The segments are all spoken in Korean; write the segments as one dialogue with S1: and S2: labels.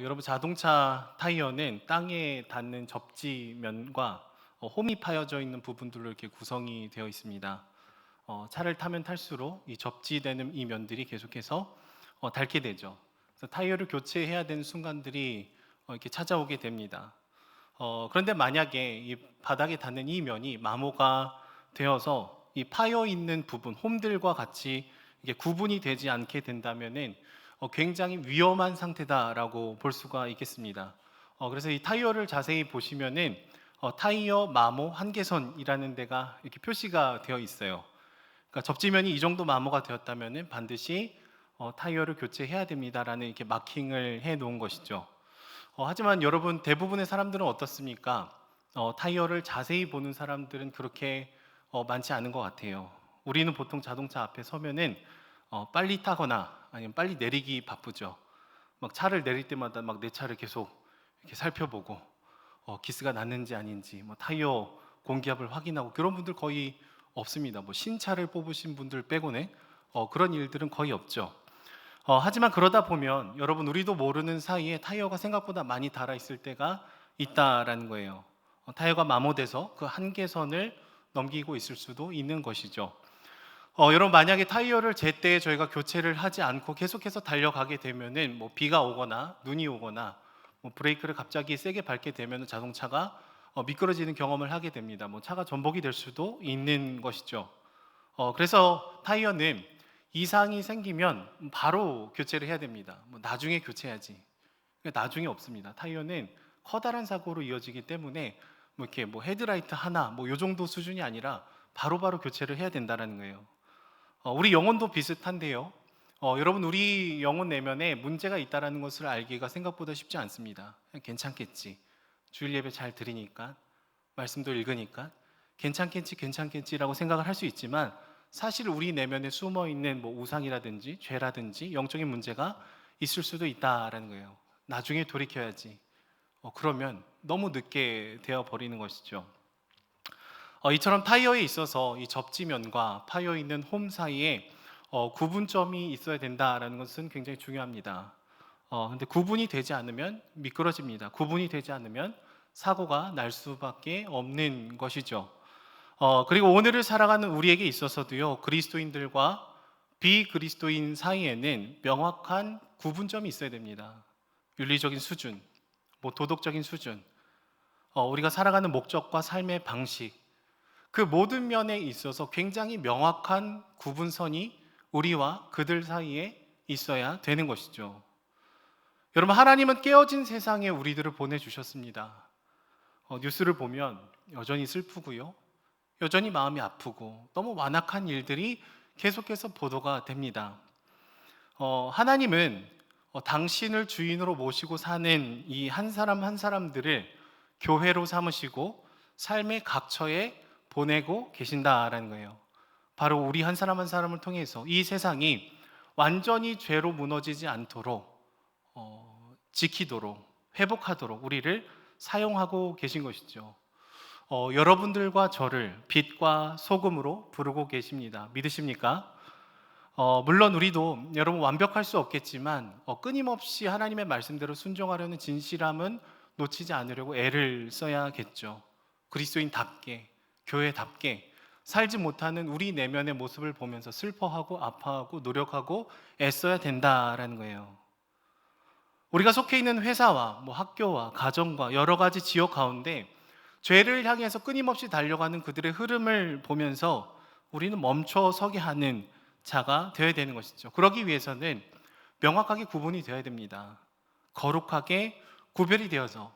S1: 여러분 자동차 타이어는 땅에 닿는 접지면과 홈이 파여져 있는 부분들로 이렇게 구성이 되어 있습니다. 차를 타면 탈수록 이 접지되는 이 면들이 계속해서 닳게 되죠. 그래서 타이어를 교체해야 되는 순간들이 이렇게 찾아오게 됩니다. 그런데 만약에 이 바닥에 닿는 이 면이 마모가 되어서 이 파여 있는 부분, 홈들과 같이 이게 구분이 되지 않게 된다면은 굉장히 위험한 상태다라고 볼 수가 있겠습니다. 그래서 이 타이어를 자세히 보시면은 타이어 마모 한계선이라는 데가 이렇게 표시가 되어 있어요. 그러니까 접지면이 이 정도 마모가 되었다면은 반드시 타이어를 교체해야 됩니다라는 이렇게 마킹을 해 놓은 것이죠. 하지만 여러분 대부분의 사람들은 어떻습니까? 타이어를 자세히 보는 사람들은 그렇게 많지 않은 것 같아요. 우리는 보통 자동차 앞에 서면은 빨리 타거나 아니면 빨리 내리기 바쁘죠. 막 차를 내릴 때마다 막 내 차를 계속 이렇게 살펴보고 기스가 났는지 아닌지, 뭐 타이어 공기압을 확인하고 그런 분들 거의 없습니다. 뭐 신차를 뽑으신 분들 빼고는 그런 일들은 거의 없죠. 하지만 그러다 보면 여러분 우리도 모르는 사이에 타이어가 생각보다 많이 닳아 있을 때가 있다라는 거예요. 타이어가 마모돼서 그 한계선을 넘기고 있을 수도 있는 것이죠. 여러분 만약에 타이어를 제때 저희가 교체를 하지 않고 계속해서 달려가게 되면은 뭐 비가 오거나 눈이 오거나 뭐 브레이크를 갑자기 세게 밟게 되면 자동차가 미끄러지는 경험을 하게 됩니다. 뭐 차가 전복이 될 수도 있는 것이죠. 그래서 타이어는 이상이 생기면 바로 교체를 해야 됩니다. 뭐 나중에 교체해야지. 나중에 없습니다. 타이어는 커다란 사고로 이어지기 때문에 뭐 이렇게 뭐 헤드라이트 하나 뭐 요 정도 수준이 아니라 바로바로 교체를 해야 된다는 거예요. 우리 영혼도 비슷한데요. 여러분 우리 영혼 내면에 문제가 있다라는 것을 알기가 생각보다 쉽지 않습니다. 그냥 괜찮겠지. 주일 예배 잘 들으니까 말씀도 읽으니까 괜찮겠지 괜찮겠지라고 생각을 할 수 있지만 사실 우리 내면에 숨어 있는 뭐 우상이라든지 죄라든지 영적인 문제가 있을 수도 있다라는 거예요. 나중에 돌이켜야지. 그러면 너무 늦게 되어 버리는 것이죠. 이처럼 타이어에 있어서 이 접지면과 파여 있는 홈 사이에 구분점이 있어야 된다라는 것은 굉장히 중요합니다. 근데 구분이 되지 않으면 미끄러집니다. 구분이 되지 않으면 사고가 날 수밖에 없는 것이죠. 그리고 오늘을 살아가는 우리에게 있어서도요, 그리스도인들과 비그리스도인 사이에는 명확한 구분점이 있어야 됩니다. 윤리적인 수준, 뭐 도덕적인 수준, 우리가 살아가는 목적과 삶의 방식, 그 모든 면에 있어서 굉장히 명확한 구분선이 우리와 그들 사이에 있어야 되는 것이죠. 여러분, 하나님은 깨어진 세상에 우리들을 보내주셨습니다. 뉴스를 보면 여전히 슬프고요. 여전히 마음이 아프고 너무 완악한 일들이 계속해서 보도가 됩니다. 하나님은 당신을 주인으로 모시고 사는 이 한 사람 한 사람들을 교회로 삼으시고 삶의 각처에 보내고 계신다라는 거예요. 바로 우리 한 사람 한 사람을 통해서 이 세상이 완전히 죄로 무너지지 않도록 지키도록 회복하도록 우리를 사용하고 계신 것이죠. 여러분들과 저를 빛과 소금으로 부르고 계십니다. 믿으십니까? 물론 우리도 여러분 완벽할 수 없겠지만 끊임없이 하나님의 말씀대로 순종하려는 진실함은 놓치지 않으려고 애를 써야겠죠. 그리스도인답게, 교회답게 살지 못하는 우리 내면의 모습을 보면서 슬퍼하고 아파하고 노력하고 애써야 된다라는 거예요. 우리가 속해 있는 회사와 뭐 학교와 가정과 여러 가지 지역 가운데 죄를 향해서 끊임없이 달려가는 그들의 흐름을 보면서 우리는 멈춰 서게 하는 자가 되어야 되는 것이죠. 그러기 위해서는 명확하게 구분이 되어야 됩니다. 거룩하게 구별이 되어서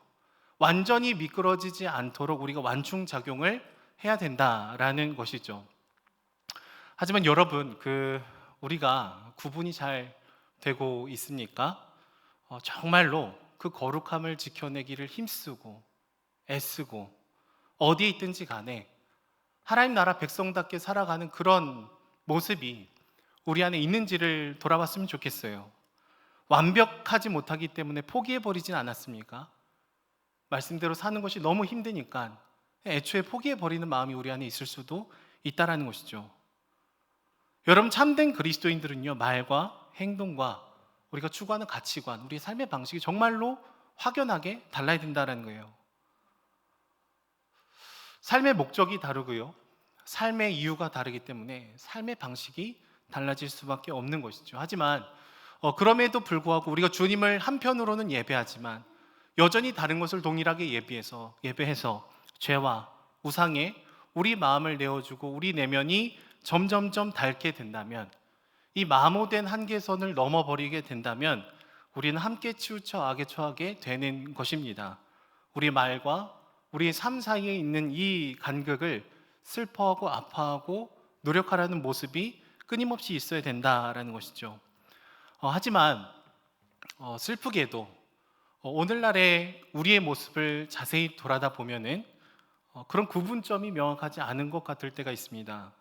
S1: 완전히 미끄러지지 않도록 우리가 완충작용을 해야 된다라는 것이죠. 하지만 여러분, 우리가 구분이 잘 되고 있습니까? 정말로 그 거룩함을 지켜내기를 힘쓰고 애쓰고 어디에 있든지 간에 하나님 나라 백성답게 살아가는 그런 모습이 우리 안에 있는지를 돌아봤으면 좋겠어요. 완벽하지 못하기 때문에 포기해버리진 않았습니까? 말씀대로 사는 것이 너무 힘드니까 애초에 포기해버리는 마음이 우리 안에 있을 수도 있다라는 것이죠. 여러분 참된 그리스도인들은요 말과 행동과 우리가 추구하는 가치관, 우리의 삶의 방식이 정말로 확연하게 달라야 된다는 거예요. 삶의 목적이 다르고요. 삶의 이유가 다르기 때문에 삶의 방식이 달라질 수밖에 없는 것이죠. 하지만 그럼에도 불구하고 우리가 주님을 한편으로는 예배하지만 여전히 다른 것을 동일하게 예배해서 죄와 우상에 우리 마음을 내어주고 우리 내면이 점점점 닳게 된다면, 이 마모된 한계선을 넘어버리게 된다면 우리는 함께 치우쳐 악에 처하게 되는 것입니다. 우리 말과 우리의 삶 사이에 있는 이 간극을 슬퍼하고 아파하고 노력하라는 모습이 끊임없이 있어야 된다라는 것이죠. 하지만 슬프게도 오늘날의 우리의 모습을 자세히 돌아다 보면은 그런 구분점이 명확하지 않은 것 같을 때가 있습니다.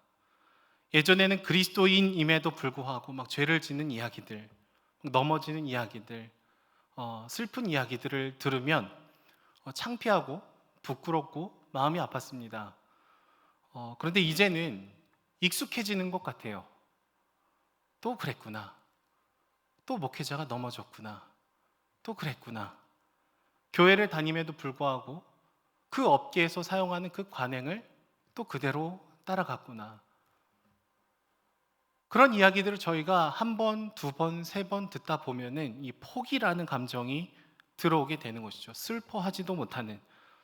S1: 예전에는 그리스도인임에도 불구하고 막 죄를 짓는 이야기들, 넘어지는 이야기들, 슬픈 이야기들을 들으면 창피하고 부끄럽고 마음이 아팠습니다. 그런데 이제는 익숙해지는 것 같아요. 또 그랬구나. 또 목회자가 넘어졌구나. 또 그랬구나. 교회를 다님에도 불구하고 그 업계에서 사용하는 그 관행을 또 그대로 따라갔구나. 그런 이야기들을 저희가 한 번, 두 번, 세 번 듣다 보면은 이 포기라는 감정이 들어오게 되는 것이죠. 슬퍼하지도 못하는,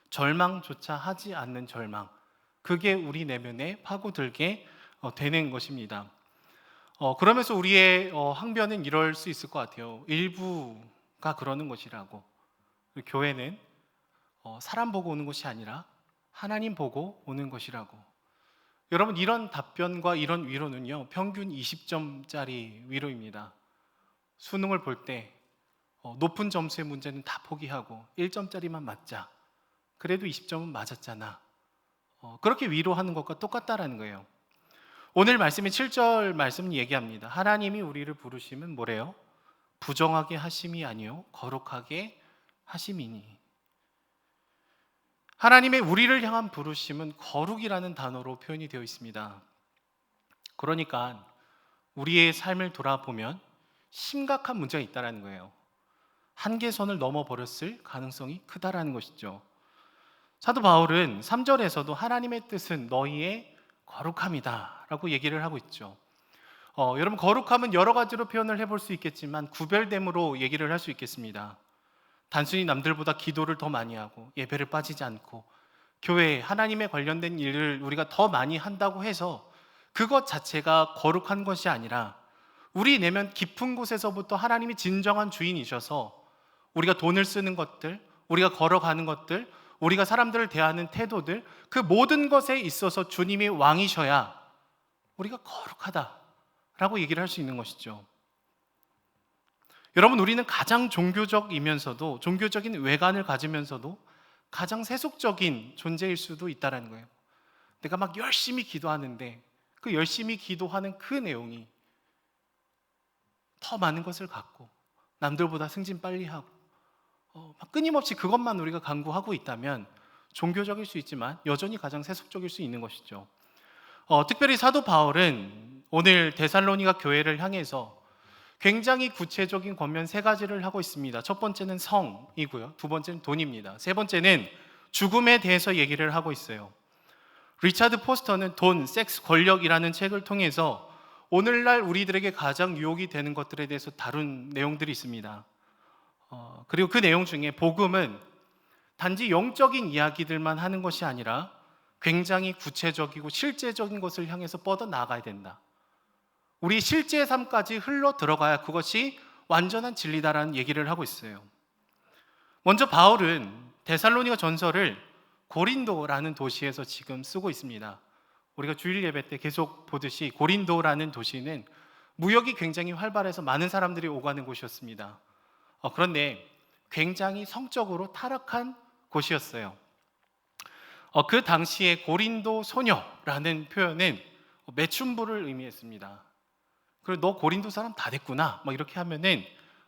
S1: 절망조차 하지 않는 절망. 그게 우리 내면에 파고들게 되는 것입니다. 그러면서 우리의 항변은 이럴 수 있을 것 같아요. 일부가 그러는 것이라고. 교회는 사람 보고 오는 것이 아니라 하나님 보고 오는 것이라고. 여러분, 이런 답변과 이런 위로는요, 평균 20점짜리 위로입니다. 수능을 볼 때 높은 점수의 문제는 다 포기하고 1점짜리만 맞자. 그래도 20점은 맞았잖아. 그렇게 위로하는 것과 똑같다라는 거예요. 오늘 말씀의 7절 말씀은 얘기합니다. 하나님이 우리를 부르심은 뭐래요? 부정하게 하심이 아니요 거룩하게 하심이니. 하나님의 우리를 향한 부르심은 거룩이라는 단어로 표현이 되어 있습니다. 그러니까 우리의 삶을 돌아보면 심각한 문제가 있다는 거예요. 한계선을 넘어버렸을 가능성이 크다라는 것이죠. 사도 바울은 3절에서도 하나님의 뜻은 너희의 거룩함이다 라고 얘기를 하고 있죠. 여러분, 거룩함은 여러 가지로 표현을 해볼 수 있겠지만 구별됨으로 얘기를 할 수 있겠습니다. 단순히 남들보다 기도를 더 많이 하고 예배를 빠지지 않고 교회에 하나님에 관련된 일을 우리가 더 많이 한다고 해서 그것 자체가 거룩한 것이 아니라 우리 내면 깊은 곳에서부터 하나님이 진정한 주인이셔서 우리가 돈을 쓰는 것들, 우리가 걸어가는 것들, 우리가 사람들을 대하는 태도들, 그 모든 것에 있어서 주님이 왕이셔야 우리가 거룩하다라고 얘기를 할 수 있는 것이죠. 여러분, 우리는 가장 종교적이면서도, 종교적인 외관을 가지면서도 가장 세속적인 존재일 수도 있다는 거예요. 내가 막 열심히 기도하는데 그 열심히 기도하는 그 내용이 더 많은 것을 갖고 남들보다 승진 빨리 하고 끊임없이 그것만 우리가 강구하고 있다면 종교적일 수 있지만 여전히 가장 세속적일 수 있는 것이죠. 특별히 사도 바울은 오늘 데살로니가 교회를 향해서 굉장히 구체적인 권면 세 가지를 하고 있습니다. 첫 번째는 성이고요. 두 번째는 돈입니다. 세 번째는 죽음에 대해서 얘기를 하고 있어요. 리차드 포스터는 돈, 섹스, 권력이라는 책을 통해서 오늘날 우리들에게 가장 유혹이 되는 것들에 대해서 다룬 내용들이 있습니다. 그리고 그 내용 중에 복음은 단지 영적인 이야기들만 하는 것이 아니라 굉장히 구체적이고 실제적인 것을 향해서 뻗어 나가야 된다. 우리 실제 삶까지 흘러 들어가야 그것이 완전한 진리다라는 얘기를 하고 있어요. 먼저 바울은 데살로니가 전서를 고린도라는 도시에서 지금 쓰고 있습니다. 우리가 주일 예배 때 계속 보듯이 고린도라는 도시는 무역이 굉장히 활발해서 많은 사람들이 오가는 곳이었습니다. 그런데 굉장히 성적으로 타락한 곳이었어요. 그 당시에 고린도 소녀라는 표현은 매춘부를 의미했습니다. 그리고 너 고린도 사람 다 됐구나 막 이렇게 하면은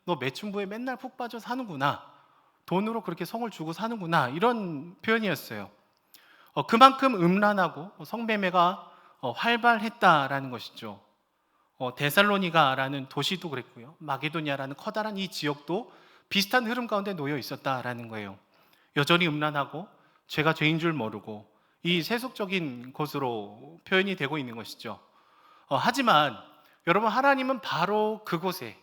S1: 너 매춘부에 맨날 푹 빠져 사는구나, 돈으로 그렇게 성을 주고 사는구나, 이런 표현이었어요. 그만큼 음란하고 성매매가 활발했다라는 것이죠. 데살로니가라는 도시도 그랬고요. 마게도니아라는 커다란 이 지역도 비슷한 흐름 가운데 놓여 있었다라는 거예요. 여전히 음란하고 죄가 죄인 줄 모르고 이 세속적인 곳으로 표현이 되고 있는 것이죠. 하지만 여러분, 하나님은 바로 그곳에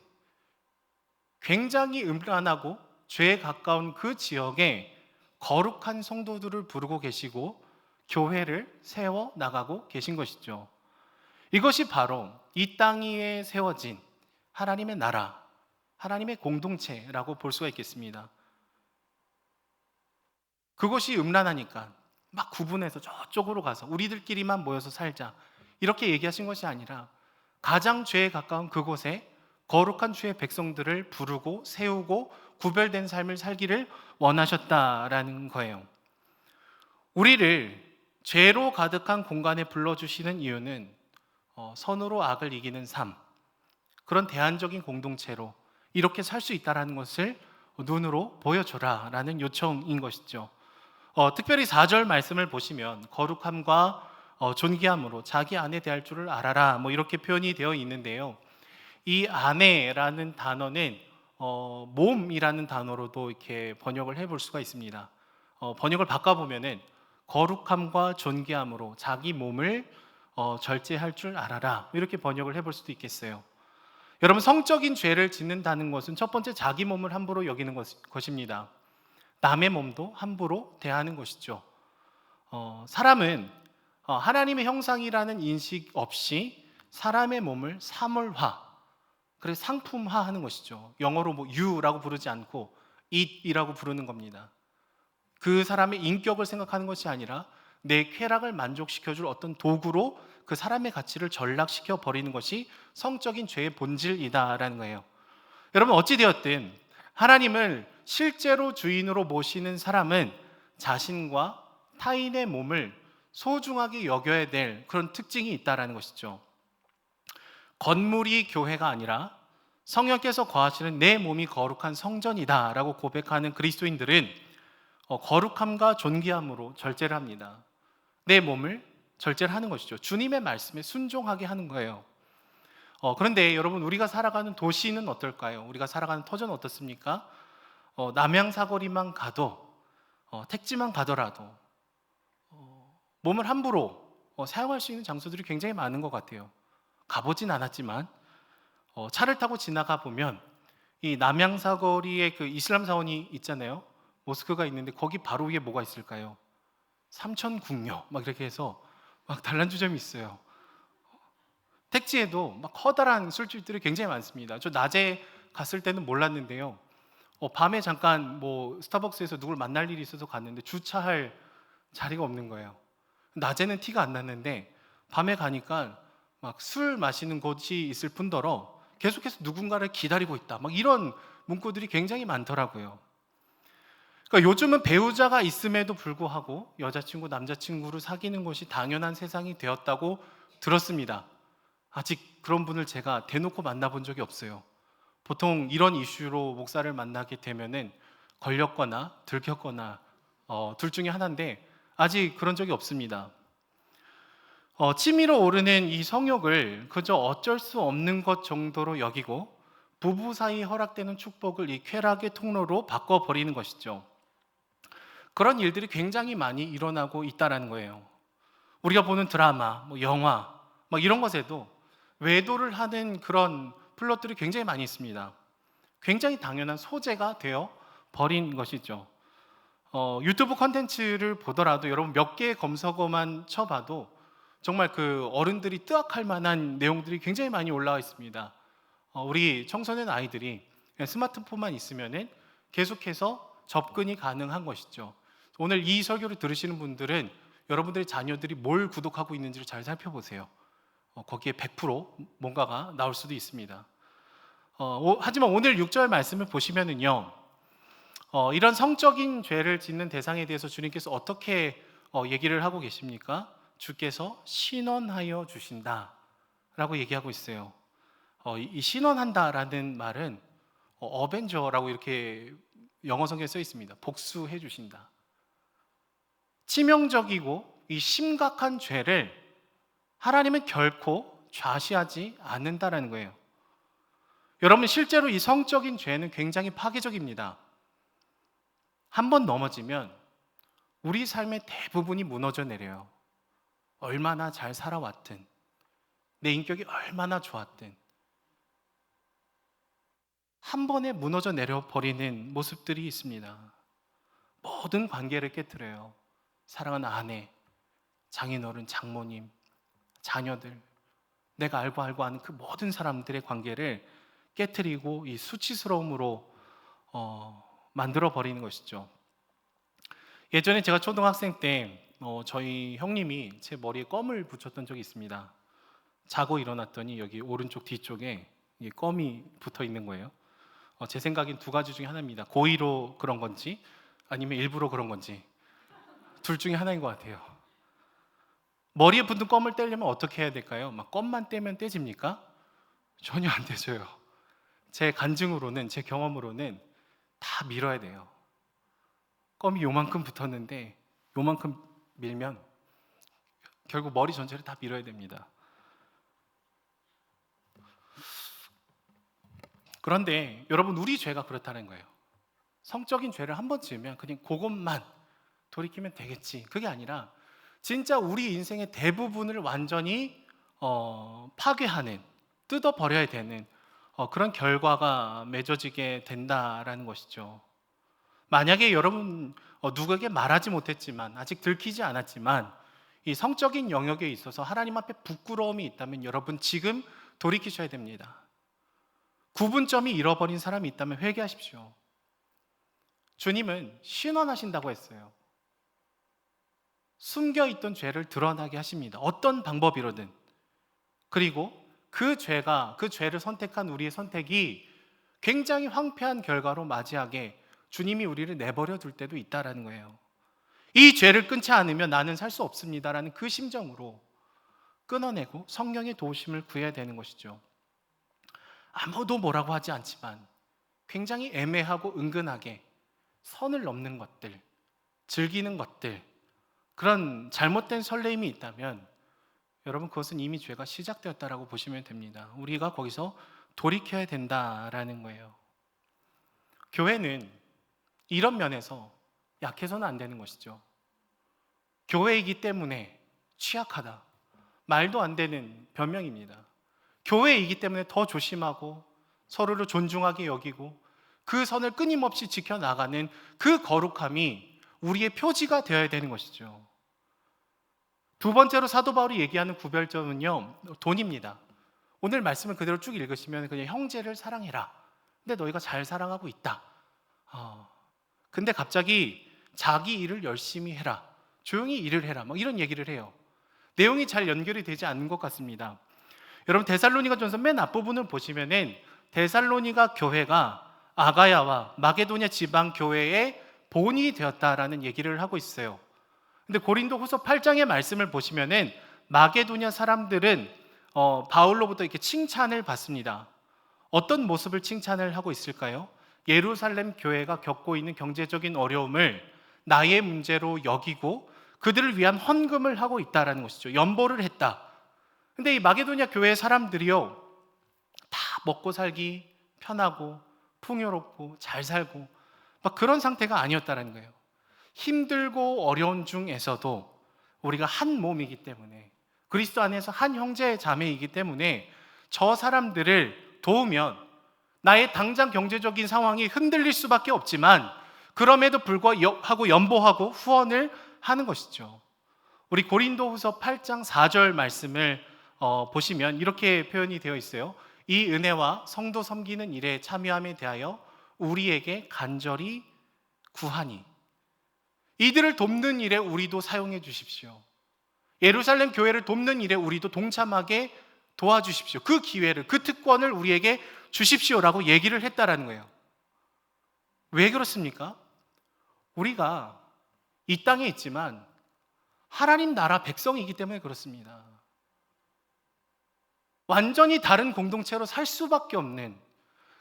S1: 굉장히 음란하고 죄에 가까운 그 지역에 거룩한 성도들을 부르고 계시고 교회를 세워 나가고 계신 것이죠. 이것이 바로 이 땅 위에 세워진 하나님의 나라, 하나님의 공동체라고 볼 수가 있겠습니다. 그것이 음란하니까 막 구분해서 저쪽으로 가서 우리들끼리만 모여서 살자 이렇게 얘기하신 것이 아니라 가장 죄에 가까운 그곳에 거룩한 주의 백성들을 부르고 세우고 구별된 삶을 살기를 원하셨다라는 거예요. 우리를 죄로 가득한 공간에 불러주시는 이유는 선으로 악을 이기는 삶, 그런 대안적인 공동체로 이렇게 살 수 있다는 것을 눈으로 보여줘라 라는 요청인 것이죠. 특별히 4절 말씀을 보시면 거룩함과 존귀함으로 자기 아내 대할 줄을 알아라 뭐 이렇게 표현이 되어 있는데요. 이 아내라는 단어는 몸이라는 단어로도 이렇게 번역을 해볼 수가 있습니다. 번역을 바꿔보면은 거룩함과 존귀함으로 자기 몸을 절제할 줄 알아라 이렇게 번역을 해볼 수도 있겠어요. 여러분, 성적인 죄를 짓는다는 것은 첫 번째 자기 몸을 함부로 여기는 것입니다. 남의 몸도 함부로 대하는 것이죠. 사람은 하나님의 형상이라는 인식 없이 사람의 몸을 사물화, 그래서 상품화하는 것이죠. 영어로 뭐 you라고 부르지 않고 it이라고 부르는 겁니다. 그 사람의 인격을 생각하는 것이 아니라 내 쾌락을 만족시켜줄 어떤 도구로 그 사람의 가치를 전락시켜 버리는 것이 성적인 죄의 본질이다라는 거예요. 여러분, 어찌되었든 하나님을 실제로 주인으로 모시는 사람은 자신과 타인의 몸을 소중하게 여겨야 될 그런 특징이 있다라는 것이죠. 건물이 교회가 아니라 성령께서 거하시는 내 몸이 거룩한 성전이다 라고 고백하는 그리스도인들은 거룩함과 존귀함으로 절제를 합니다. 내 몸을 절제를 하는 것이죠. 주님의 말씀에 순종하게 하는 거예요. 그런데 여러분, 우리가 살아가는 도시는 어떨까요? 우리가 살아가는 터전 어떻습니까? 남양사거리만 가도 택지만 가더라도 몸을 함부로 사용할 수 있는 장소들이 굉장히 많은 것 같아요. 가보진 않았지만 차를 타고 지나가 보면 이 남양사거리에 그 이슬람 사원이 있잖아요. 모스크가 있는데 거기 바로 위에 뭐가 있을까요? 삼천궁녀 막 이렇게 해서 막 단란주점이 있어요. 택지에도 막 커다란 술집들이 굉장히 많습니다. 저 낮에 갔을 때는 몰랐는데요. 밤에 잠깐 뭐 스타벅스에서 누굴 만날 일이 있어서 갔는데 주차할 자리가 없는 거예요. 낮에는 티가 안 났는데 밤에 가니까 막 술 마시는 곳이 있을 뿐더러 계속해서 누군가를 기다리고 있다. 막 이런 문구들이 굉장히 많더라고요. 그러니까 요즘은 배우자가 있음에도 불구하고 여자친구, 남자친구를 사귀는 것이 당연한 세상이 되었다고 들었습니다. 아직 그런 분을 제가 대놓고 만나본 적이 없어요. 보통 이런 이슈로 목사를 만나게 되면은 걸렸거나 들켰거나 둘 중에 하나인데 아직 그런 적이 없습니다. 치밀어 오르는 이 성욕을 그저 어쩔 수 없는 것 정도로 여기고 부부 사이 허락되는 축복을 이 쾌락의 통로로 바꿔버리는 것이죠. 그런 일들이 굉장히 많이 일어나고 있다는 거예요. 우리가 보는 드라마, 뭐 영화 막 이런 것에도 외도를 하는 그런 플롯들이 굉장히 많이 있습니다. 굉장히 당연한 소재가 되어 버린 것이죠. 유튜브 컨텐츠를 보더라도 여러분 몇 개의 검색어만 쳐봐도 정말 그 어른들이 뜨악할 만한 내용들이 굉장히 많이 올라와 있습니다. 우리 청소년 아이들이 스마트폰만 있으면은 계속해서 접근이 가능한 것이죠. 오늘 이 설교를 들으시는 분들은 여러분들의 자녀들이 뭘 구독하고 있는지를 잘 살펴보세요. 거기에 100% 뭔가가 나올 수도 있습니다. 하지만 오늘 6절 말씀을 보시면은요, 이런 성적인 죄를 짓는 대상에 대해서 주님께서 어떻게 얘기를 하고 계십니까? 주께서 신원하여 주신다 라고 얘기하고 있어요. 이 신원한다라는 말은 어벤져라고 이렇게 영어 성경에 써 있습니다. 복수해 주신다. 치명적이고 이 심각한 죄를 하나님은 결코 좌시하지 않는다라는 거예요. 여러분, 실제로 이 성적인 죄는 굉장히 파괴적입니다. 한 번 넘어지면 우리 삶의 대부분이 무너져 내려요. 얼마나 잘 살아왔든, 내 인격이 얼마나 좋았든 한 번에 무너져 내려버리는 모습들이 있습니다. 모든 관계를 깨트려요. 사랑하는 아내, 장인어른, 장모님, 자녀들, 내가 알고 아는 그 모든 사람들의 관계를 깨트리고 이 수치스러움으로 만들어 버리는 것이죠. 예전에 제가 초등학생 때 저희 형님이 제 머리에 껌을 붙였던 적이 있습니다. 자고 일어났더니 여기 오른쪽 뒤쪽에 이 껌이 붙어 있는 거예요. 제 생각엔 두 가지 중에 하나입니다. 고의로 그런 건지 아니면 일부러 그런 건지 둘 중에 하나인 것 같아요. 머리에 붙은 껌을 떼려면 어떻게 해야 될까요? 막 껌만 떼면 떼집니까? 전혀 안 떼져요. 제 간증으로는, 제 경험으로는 다 밀어야 돼요. 껌이 요만큼 붙었는데 요만큼 밀면 결국 머리 전체를 다 밀어야 됩니다. 그런데 여러분, 우리 죄가 그렇다는 거예요. 성적인 죄를 한 번 지으면 그냥 그것만 돌이키면 되겠지. 그게 아니라 진짜 우리 인생의 대부분을 완전히 파괴하는, 뜯어버려야 되는 그런 결과가 맺어지게 된다라는 것이죠. 만약에 여러분 누구에게 말하지 못했지만, 아직 들키지 않았지만 이 성적인 영역에 있어서 하나님 앞에 부끄러움이 있다면 여러분 지금 돌이키셔야 됩니다. 구분점이 잃어버린 사람이 있다면 회개하십시오. 주님은 신원하신다고 했어요. 숨겨있던 죄를 드러나게 하십니다. 어떤 방법이로든. 그리고 그 죄를 선택한 우리의 선택이 굉장히 황폐한 결과로 맞이하게 주님이 우리를 내버려 둘 때도 있다라는 거예요. 이 죄를 끊지 않으면 나는 살 수 없습니다라는 그 심정으로 끊어내고 성령의 도우심을 구해야 되는 것이죠. 아무도 뭐라고 하지 않지만 굉장히 애매하고 은근하게 선을 넘는 것들, 즐기는 것들, 그런 잘못된 설레임이 있다면 여러분, 그것은 이미 죄가 시작되었다라고 보시면 됩니다. 우리가 거기서 돌이켜야 된다라는 거예요. 교회는 이런 면에서 약해서는 안 되는 것이죠. 교회이기 때문에 취약하다, 말도 안 되는 변명입니다. 교회이기 때문에 더 조심하고 서로를 존중하게 여기고 그 선을 끊임없이 지켜나가는 그 거룩함이 우리의 표지가 되어야 되는 것이죠. 두 번째로 사도 바울이 얘기하는 구별점은요, 돈입니다. 오늘 말씀을 그대로 쭉 읽으시면 그냥 형제를 사랑해라. 근데 너희가 잘 사랑하고 있다. 근데 갑자기 자기 일을 열심히 해라. 조용히 일을 해라. 뭐 이런 얘기를 해요. 내용이 잘 연결이 되지 않는 것 같습니다. 여러분, 데살로니가 전서 맨 앞부분을 보시면은 데살로니가 교회가 아가야와 마게도냐 지방 교회의 본이 되었다라는 얘기를 하고 있어요. 근데 고린도 후서 8장의 말씀을 보시면은 마게도냐 사람들은 바울로부터 이렇게 칭찬을 받습니다. 어떤 모습을 칭찬을 하고 있을까요? 예루살렘 교회가 겪고 있는 경제적인 어려움을 나의 문제로 여기고 그들을 위한 헌금을 하고 있다라는 것이죠. 연보를 했다. 근데 이 마게도냐 교회 사람들이요, 다 먹고 살기 편하고 풍요롭고 잘 살고 막 그런 상태가 아니었다라는 거예요. 힘들고 어려운 중에서도 우리가 한 몸이기 때문에, 그리스도 안에서 한 형제 자매이기 때문에 저 사람들을 도우면 나의 당장 경제적인 상황이 흔들릴 수밖에 없지만 그럼에도 불구하고 연보하고 후원을 하는 것이죠. 우리 고린도후서 8장 4절 말씀을 보시면 이렇게 표현이 되어 있어요. 이 은혜와 성도 섬기는 일에 참여함에 대하여 우리에게 간절히 구하니, 이들을 돕는 일에 우리도 사용해 주십시오. 예루살렘 교회를 돕는 일에 우리도 동참하게 도와주십시오. 그 기회를, 그 특권을 우리에게 주십시오라고 얘기를 했다라는 거예요. 왜 그렇습니까? 우리가 이 땅에 있지만 하나님 나라 백성이기 때문에 그렇습니다. 완전히 다른 공동체로 살 수밖에 없는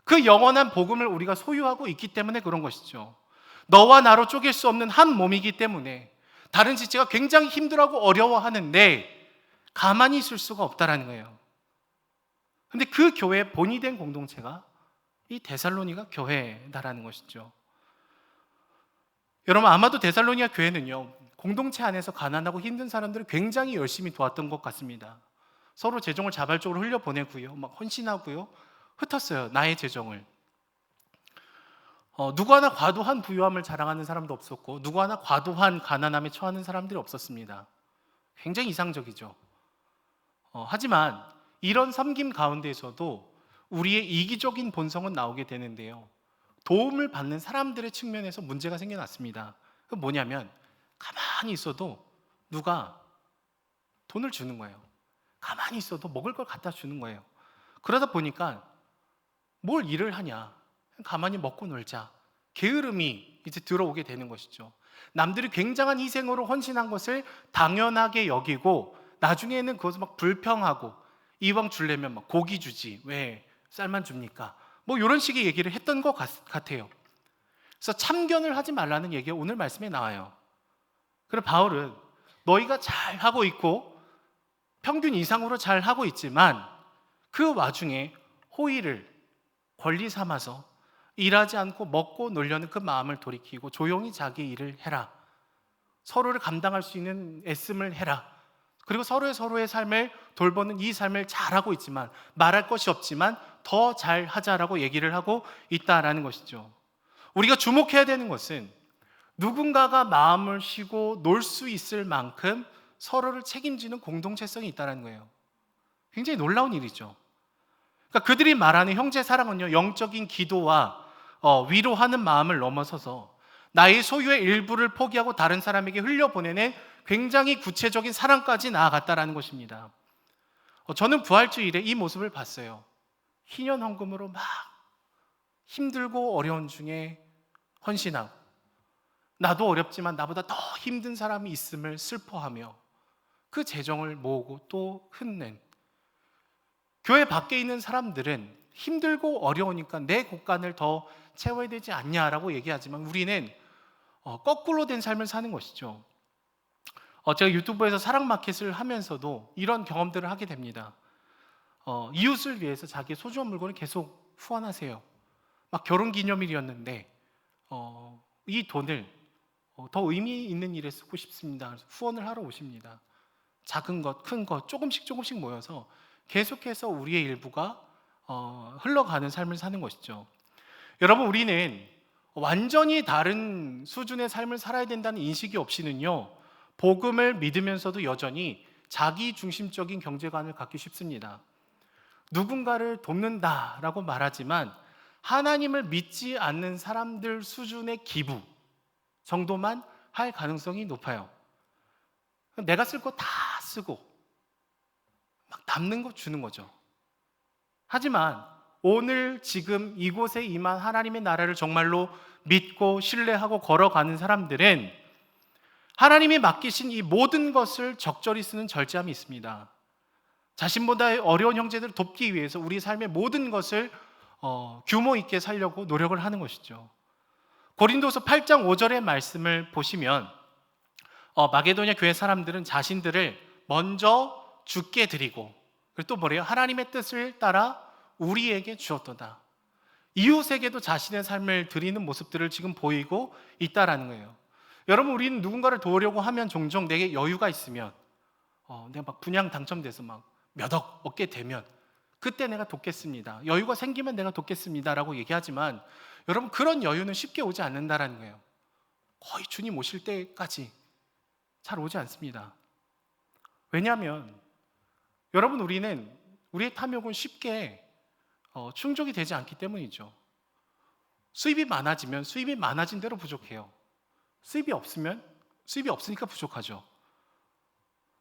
S1: 그 영원한 복음을 우리가 소유하고 있기 때문에 그런 것이죠. 너와 나로 쪼갤 수 없는 한 몸이기 때문에 다른 지체가 굉장히 힘들어하고 어려워하는데 가만히 있을 수가 없다라는 거예요. 근데 그 교회의 본이 된 공동체가 이 데살로니가 교회다라는 것이죠. 여러분, 아마도 데살로니가 교회는요, 공동체 안에서 가난하고 힘든 사람들을 굉장히 열심히 도왔던 것 같습니다. 서로 재정을 자발적으로 흘려보내고요, 막 헌신하고요, 흩었어요, 나의 재정을. 누구 하나 과도한 부유함을 자랑하는 사람도 없었고, 누구 하나 과도한 가난함에 처하는 사람들이 없었습니다. 굉장히 이상적이죠. 하지만 이런 섬김 가운데에서도 우리의 이기적인 본성은 나오게 되는데요, 도움을 받는 사람들의 측면에서 문제가 생겨났습니다. 그 뭐냐면, 가만히 있어도 누가 돈을 주는 거예요. 가만히 있어도 먹을 걸 갖다 주는 거예요. 그러다 보니까 뭘 일을 하냐, 가만히 먹고 놀자, 게으름이 이제 들어오게 되는 것이죠. 남들이 굉장한 희생으로 헌신한 것을 당연하게 여기고, 나중에는 그것을 막 불평하고, 이왕 주려면 막 고기 주지 왜 쌀만 줍니까? 뭐 이런 식의 얘기를 했던 것 같아요. 그래서 참견을 하지 말라는 얘기가 오늘 말씀에 나와요. 그래서 바울은 너희가 잘 하고 있고 평균 이상으로 잘 하고 있지만 그 와중에 호의를 권리 삼아서 일하지 않고 먹고 놀려는 그 마음을 돌이키고 조용히 자기 일을 해라. 서로를 감당할 수 있는 애씀을 해라. 그리고 서로의 삶을 돌보는 이 삶을 잘하고 있지만, 말할 것이 없지만 더 잘하자라고 얘기를 하고 있다라는 것이죠. 우리가 주목해야 되는 것은 누군가가 마음을 쉬고 놀 수 있을 만큼 서로를 책임지는 공동체성이 있다는 거예요. 굉장히 놀라운 일이죠. 그러니까 그들이 말하는 형제 사랑은요, 영적인 기도와 위로하는 마음을 넘어서서 나의 소유의 일부를 포기하고 다른 사람에게 흘려보내는 굉장히 구체적인 사랑까지 나아갔다는 것입니다. 저는 부활주일에 이 모습을 봤어요. 희년헌금으로 막 힘들고 어려운 중에 헌신하고, 나도 어렵지만 나보다 더 힘든 사람이 있음을 슬퍼하며 그 재정을 모으고 또 흩는, 교회 밖에 있는 사람들은 힘들고 어려우니까 내 곳간을 더 채워야 되지 않냐라고 얘기하지만 우리는 거꾸로 된 삶을 사는 것이죠. 제가 유튜브에서 사랑마켓을 하면서도 이런 경험들을 하게 됩니다. 이웃을 위해서 자기의 소중한 물건을 계속 후원하세요. 막 결혼기념일이었는데 이 돈을 더 의미 있는 일에 쓰고 싶습니다. 그래서 후원을 하러 오십니다. 작은 것, 큰 것 조금씩 모여서 계속해서 우리의 일부가 흘러가는 삶을 사는 것이죠. 여러분, 우리는 완전히 다른 수준의 삶을 살아야 된다는 인식이 없이는요, 복음을 믿으면서도 여전히 자기 중심적인 경제관을 갖기 쉽습니다. 누군가를 돕는다라고 말하지만 하나님을 믿지 않는 사람들 수준의 기부 정도만 할 가능성이 높아요. 내가 쓸 거 다 쓰고 막 남는 거 주는 거죠. 하지만 오늘 지금 이곳에 임한 하나님의 나라를 정말로 믿고 신뢰하고 걸어가는 사람들은 하나님이 맡기신 이 모든 것을 적절히 쓰는 절제함이 있습니다. 자신보다 어려운 형제들을 돕기 위해서 우리 삶의 모든 것을 규모 있게 살려고 노력을 하는 것이죠. 고린도서 8장 5절의 말씀을 보시면 마게도냐 교회 사람들은 자신들을 먼저 주께 드리고, 그리고 또 뭐래요? 하나님의 뜻을 따라 우리에게 주었도다. 이웃에게도 자신의 삶을 드리는 모습들을 지금 보이고 있다라는 거예요. 여러분, 우리는 누군가를 도우려고 하면 종종 내게 여유가 있으면 내가 막 분양 당첨돼서 막 몇 억 얻게 되면 그때 내가 돕겠습니다. 여유가 생기면 내가 돕겠습니다라고 얘기하지만 여러분, 그런 여유는 쉽게 오지 않는다라는 거예요. 거의 주님 오실 때까지 잘 오지 않습니다. 왜냐하면 여러분, 우리의 탐욕은 쉽게 충족이 되지 않기 때문이죠. 수입이 많아지면 수입이 많아진 대로 부족해요. 수입이 없으면 수입이 없으니까 부족하죠.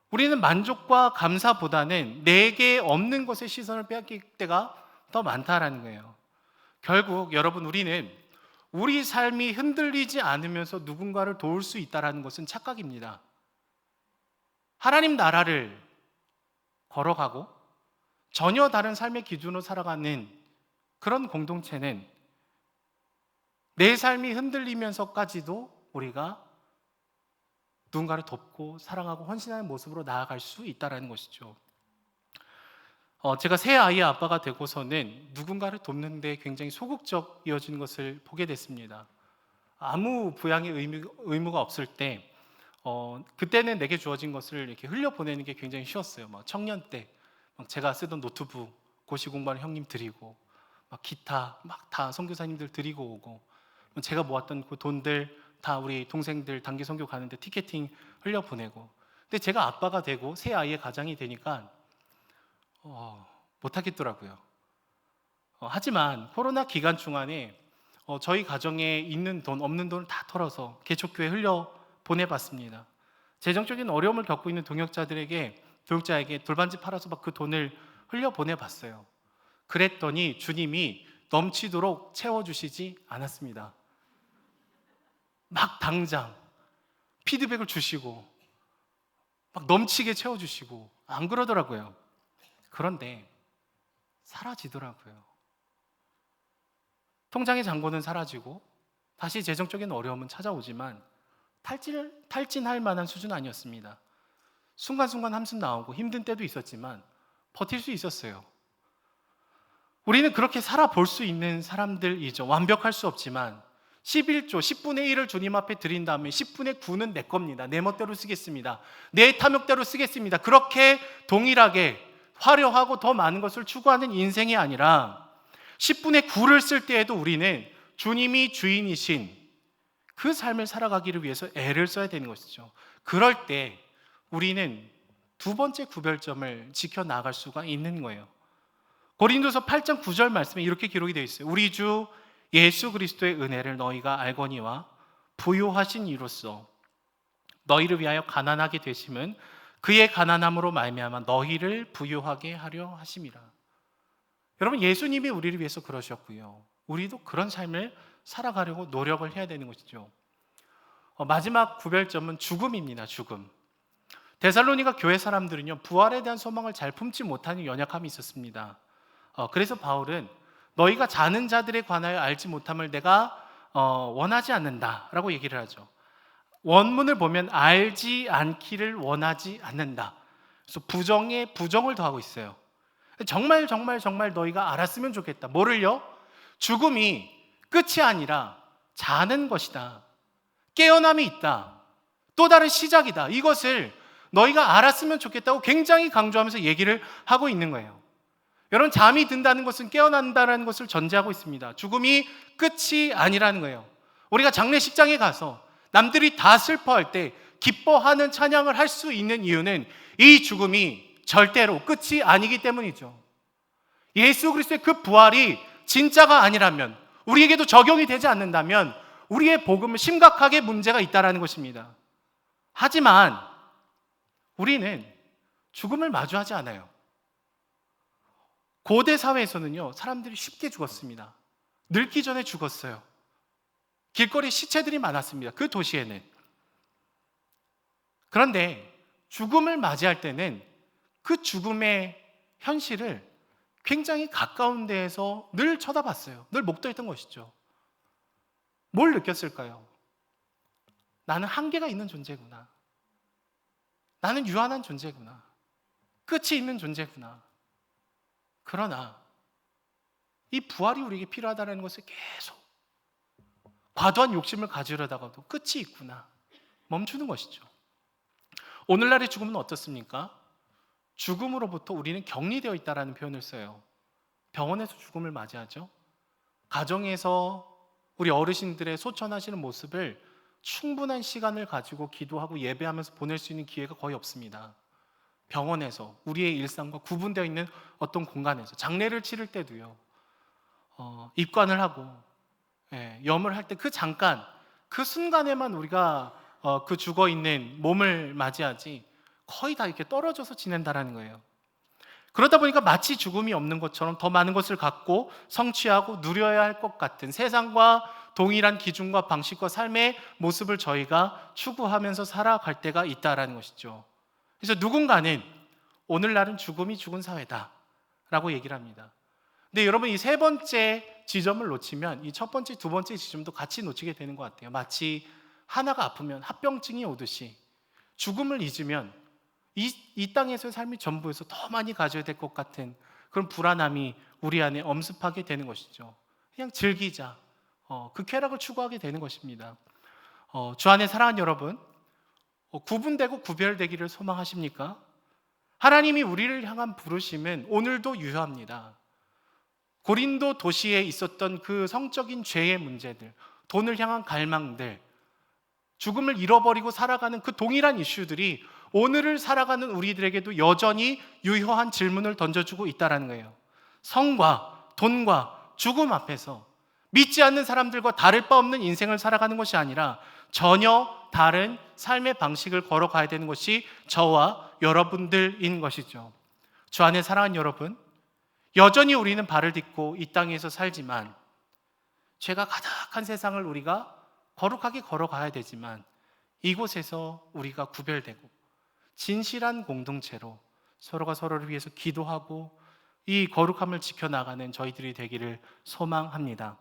S1: 우리는 만족과 감사보다는 내게 없는 것에 시선을 빼앗길 때가 더 많다라는 거예요. 결국 여러분, 우리는 우리 삶이 흔들리지 않으면서 누군가를 도울 수 있다는 것은 착각입니다. 하나님 나라를 걸어가고 전혀 다른 삶의 기준으로 살아가는 그런 공동체는 내 삶이 흔들리면서까지도 우리가 누군가를 돕고 사랑하고 헌신하는 모습으로 나아갈 수 있다는 것이죠. 제가 새 아이의 아빠가 되고서는 누군가를 돕는 데 굉장히 소극적이어지는 것을 보게 됐습니다. 아무 부양의 의무가 없을 때 그때는 내게 주어진 것을 이렇게 흘려보내는 게 굉장히 쉬웠어요. 막 청년 때 막 제가 쓰던 노트북 고시 공부하는 형님 드리고, 막 기타 막 다 선교사님들 드리고 오고, 제가 모았던 그 돈들 다 우리 동생들 단기 선교 가는데 티켓팅 흘려보내고. 근데 제가 아빠가 되고 새 아이의 가장이 되니까 못하겠더라고요. 하지만 코로나 기간 동안에 저희 가정에 있는 돈 없는 돈을 다 털어서 개척교회 흘려 보내봤습니다. 재정적인 어려움을 겪고 있는 동역자에게 돌반지 팔아서 막 그 돈을 흘려 보내봤어요. 그랬더니 주님이 넘치도록 채워주시지 않았습니다. 막 당장 피드백을 주시고 막 넘치게 채워주시고 안 그러더라고요. 그런데 사라지더라고요. 통장의 잔고는 사라지고 다시 재정적인 어려움은 찾아오지만 탈진할 만한 수준은 아니었습니다. 순간순간 함숨 나오고 힘든 때도 있었지만 버틸 수 있었어요. 우리는 그렇게 살아볼 수 있는 사람들이죠. 완벽할 수 없지만 11조 10분의 1을 주님 앞에 드린 다음에 10분의 9는 내 겁니다. 내 멋대로 쓰겠습니다. 내 탐욕대로 쓰겠습니다. 그렇게 동일하게 화려하고 더 많은 것을 추구하는 인생이 아니라 10분의 9를 쓸 때에도 우리는 주님이 주인이신 그 삶을 살아가기를 위해서 애를 써야 되는 것이죠. 그럴 때 우리는 두 번째 구별점을 지켜나갈 수가 있는 거예요. 고린도서 8장 9절 말씀에 이렇게 기록이 되어 있어요. 우리 주 예수 그리스도의 은혜를 너희가 알거니와 부요하신 이로써 너희를 위하여 가난하게 되심은 그의 가난함으로 말미암아 너희를 부요하게 하려 하심이라. 여러분, 예수님이 우리를 위해서 그러셨고요. 우리도 그런 삶을 살아가려고 노력을 해야 되는 것이죠. 마지막 구별점은 죽음입니다. 죽음. 데살로니가 교회 사람들은요, 부활에 대한 소망을 잘 품지 못하는 연약함이 있었습니다. 그래서 바울은 너희가 자는 자들에 관하여 알지 못함을 내가 원하지 않는다라고 얘기를 하죠. 원문을 보면 알지 않기를 원하지 않는다. 그래서 부정에 부정을 더하고 있어요. 정말 너희가 알았으면 좋겠다. 뭐를요? 죽음이 끝이 아니라 자는 것이다. 깨어남이 있다. 또 다른 시작이다. 이것을 너희가 알았으면 좋겠다고 굉장히 강조하면서 얘기를 하고 있는 거예요. 여러분, 잠이 든다는 것은 깨어난다는 것을 전제하고 있습니다. 죽음이 끝이 아니라는 거예요. 우리가 장례식장에 가서 남들이 다 슬퍼할 때 기뻐하는 찬양을 할 수 있는 이유는 이 죽음이 절대로 끝이 아니기 때문이죠. 예수 그리스도의 그 부활이 진짜가 아니라면, 우리에게도 적용이 되지 않는다면 우리의 복음은 심각하게 문제가 있다는 것입니다. 하지만 우리는 죽음을 마주하지 않아요. 고대 사회에서는요, 사람들이 쉽게 죽었습니다. 늙기 전에 죽었어요. 길거리 시체들이 많았습니다. 그 도시에는. 그런데 죽음을 맞이할 때는 그 죽음의 현실을 굉장히 가까운 데에서 늘 쳐다봤어요. 늘 목도했던 것이죠. 뭘 느꼈을까요? 나는 한계가 있는 존재구나. 나는 유한한 존재구나. 끝이 있는 존재구나. 그러나 이 부활이 우리에게 필요하다는 것을 계속 과도한 욕심을 가지려다가도 끝이 있구나 멈추는 것이죠. 오늘날의 죽음은 어떻습니까? 죽음으로부터 우리는 격리되어 있다는 표현을 써요. 병원에서 죽음을 맞이하죠. 가정에서 우리 어르신들의 소천하시는 모습을 충분한 시간을 가지고 기도하고 예배하면서 보낼 수 있는 기회가 거의 없습니다. 병원에서 우리의 일상과 구분되어 있는 어떤 공간에서 장례를 치를 때도요, 입관을 하고 염을 할 때 그 잠깐 그 순간에만 우리가 그 죽어 있는 몸을 맞이하지 거의 다 이렇게 떨어져서 지낸다라는 거예요. 그러다 보니까 마치 죽음이 없는 것처럼 더 많은 것을 갖고 성취하고 누려야 할 것 같은 세상과 동일한 기준과 방식과 삶의 모습을 저희가 추구하면서 살아갈 때가 있다라는 것이죠. 그래서 누군가는 오늘날은 죽음이 죽은 사회다 라고 얘기를 합니다. 근데 여러분, 이 세 번째 지점을 놓치면 이 첫 번째, 두 번째 지점도 같이 놓치게 되는 것 같아요. 마치 하나가 아프면 합병증이 오듯이 죽음을 잊으면 이 땅에서의 삶이 전부에서 더 많이 가져야 될 것 같은 그런 불안함이 우리 안에 엄습하게 되는 것이죠. 그냥 즐기자. 그 쾌락을 추구하게 되는 것입니다. 주 안에 사랑하는 여러분, 구분되고 구별되기를 소망하십니까? 하나님이 우리를 향한 부르심은 오늘도 유효합니다. 고린도 도시에 있었던 그 성적인 죄의 문제들, 돈을 향한 갈망들, 죽음을 잃어버리고 살아가는 그 동일한 이슈들이 오늘을 살아가는 우리들에게도 여전히 유효한 질문을 던져주고 있다는 거예요. 성과, 돈과 죽음 앞에서 믿지 않는 사람들과 다를 바 없는 인생을 살아가는 것이 아니라 전혀 다른 삶의 방식을 걸어가야 되는 것이 저와 여러분들인 것이죠. 주 안에 사랑하는 여러분, 여전히 우리는 발을 딛고 이 땅에서 살지만 죄가 가득한 세상을 우리가 거룩하게 걸어가야 되지만 이곳에서 우리가 구별되고 진실한 공동체로 서로가 서로를 위해서 기도하고 이 거룩함을 지켜나가는 저희들이 되기를 소망합니다.